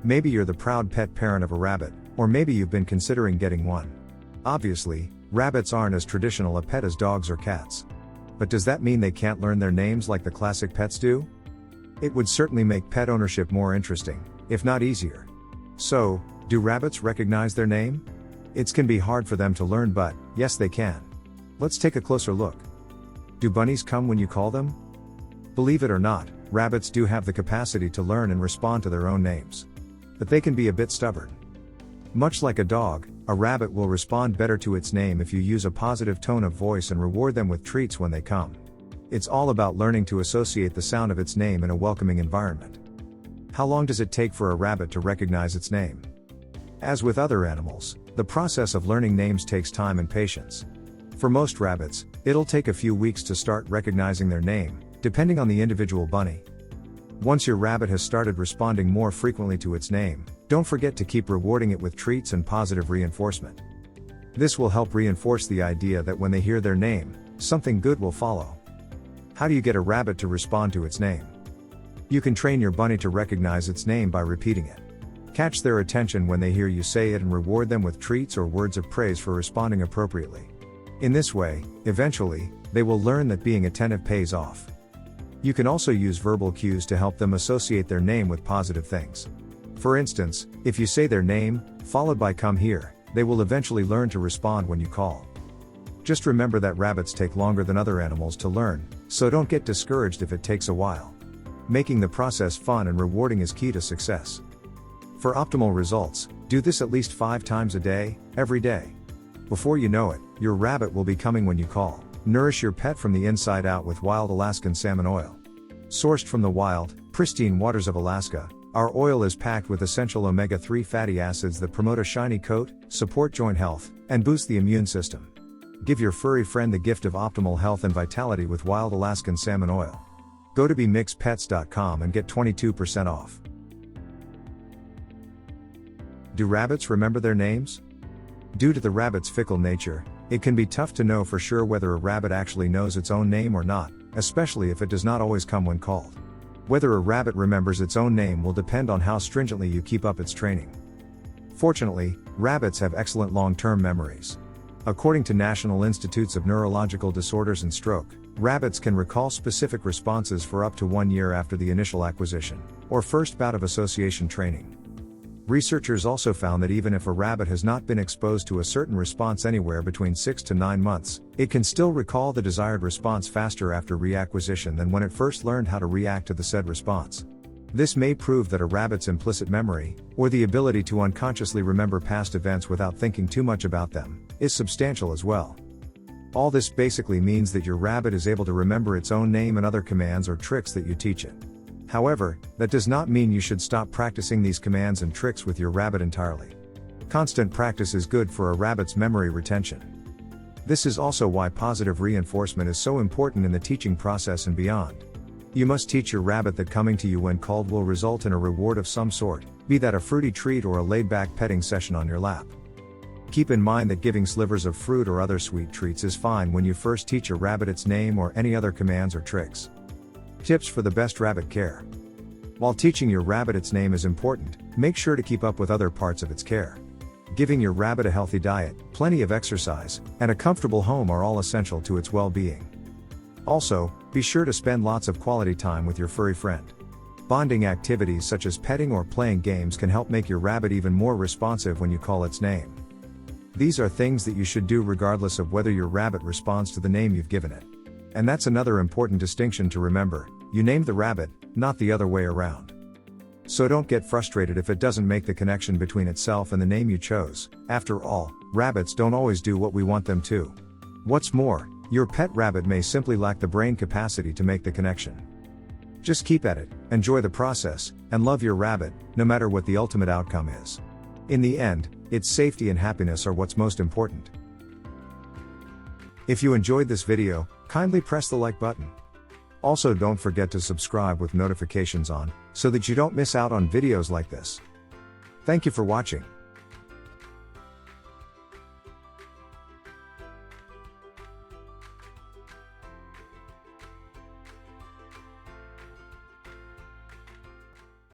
Maybe you're the proud pet parent of a rabbit, or maybe you've been considering getting one. Obviously, rabbits aren't as traditional a pet as dogs or cats. But does that mean they can't learn their names like the classic pets do? It would certainly make pet ownership more interesting, if not easier. So, do rabbits recognize their name? It can be hard for them to learn, but yes, they can. Let's take a closer look. Do bunnies come when you call them? Believe it or not, rabbits do have the capacity to learn and respond to their own names. But they can be a bit stubborn. Much like a dog, a rabbit will respond better to its name if you use a positive tone of voice and reward them with treats when they come. It's all about learning to associate the sound of its name in a welcoming environment. How long does it take for a rabbit to recognize its name? As with other animals, the process of learning names takes time and patience. For most rabbits, it'll take a few weeks to start recognizing their name, depending on the individual bunny. Once your rabbit has started responding more frequently to its name, don't forget to keep rewarding it with treats and positive reinforcement. This will help reinforce the idea that when they hear their name, something good will follow. How do you get a rabbit to respond to its name? You can train your bunny to recognize its name by repeating it. Catch their attention when they hear you say it and reward them with treats or words of praise for responding appropriately. In this way, eventually, they will learn that being attentive pays off. You can also use verbal cues to help them associate their name with positive things. For instance, if you say their name, followed by "come here," they will eventually learn to respond when you call. Just remember that rabbits take longer than other animals to learn, so don't get discouraged if it takes a while. Making the process fun and rewarding is key to success. For optimal results, do this at least 5 times a day, every day. Before you know it, your rabbit will be coming when you call. Nourish your pet from the inside out with wild Alaskan salmon oil. Sourced from the wild, pristine waters of Alaska, our oil is packed with essential omega-3 fatty acids that promote a shiny coat, support joint health, and boost the immune system. Give your furry friend the gift of optimal health and vitality with wild Alaskan salmon oil. Go to bemixpets.com and get 22% off. Do rabbits remember their names? Due to the rabbit's fickle nature, it can be tough to know for sure whether a rabbit actually knows its own name or not, especially if it does not always come when called. Whether a rabbit remembers its own name will depend on how stringently you keep up its training. Fortunately, rabbits have excellent long-term memories. According to National Institutes of Neurological Disorders and Stroke, rabbits can recall specific responses for up to 1 year after the initial acquisition, or first bout of association training. Researchers also found that even if a rabbit has not been exposed to a certain response anywhere between 6 to 9 months, it can still recall the desired response faster after reacquisition than when it first learned how to react to the said response. This may prove that a rabbit's implicit memory, or the ability to unconsciously remember past events without thinking too much about them, is substantial as well. All this basically means that your rabbit is able to remember its own name and other commands or tricks that you teach it. However, that does not mean you should stop practicing these commands and tricks with your rabbit entirely. Constant practice is good for a rabbit's memory retention. This is also why positive reinforcement is so important in the teaching process and beyond. You must teach your rabbit that coming to you when called will result in a reward of some sort, be that a fruity treat or a laid-back petting session on your lap. Keep in mind that giving slivers of fruit or other sweet treats is fine when you first teach a rabbit its name or any other commands or tricks. Tips for the best rabbit care. While teaching your rabbit its name is important, make sure to keep up with other parts of its care. Giving your rabbit a healthy diet, plenty of exercise, and a comfortable home are all essential to its well-being. Also, be sure to spend lots of quality time with your furry friend. Bonding activities such as petting or playing games can help make your rabbit even more responsive when you call its name. These are things that you should do regardless of whether your rabbit responds to the name you've given it. And that's another important distinction to remember: you named the rabbit, not the other way around. So don't get frustrated if it doesn't make the connection between itself and the name you chose. After all, rabbits don't always do what we want them to. What's more, your pet rabbit may simply lack the brain capacity to make the connection. Just keep at it, enjoy the process, and love your rabbit, no matter what the ultimate outcome is. In the end, its safety and happiness are what's most important. If you enjoyed this video, kindly press the like button. Also, don't forget to subscribe with notifications on, so that you don't miss out on videos like this. Thank you for watching.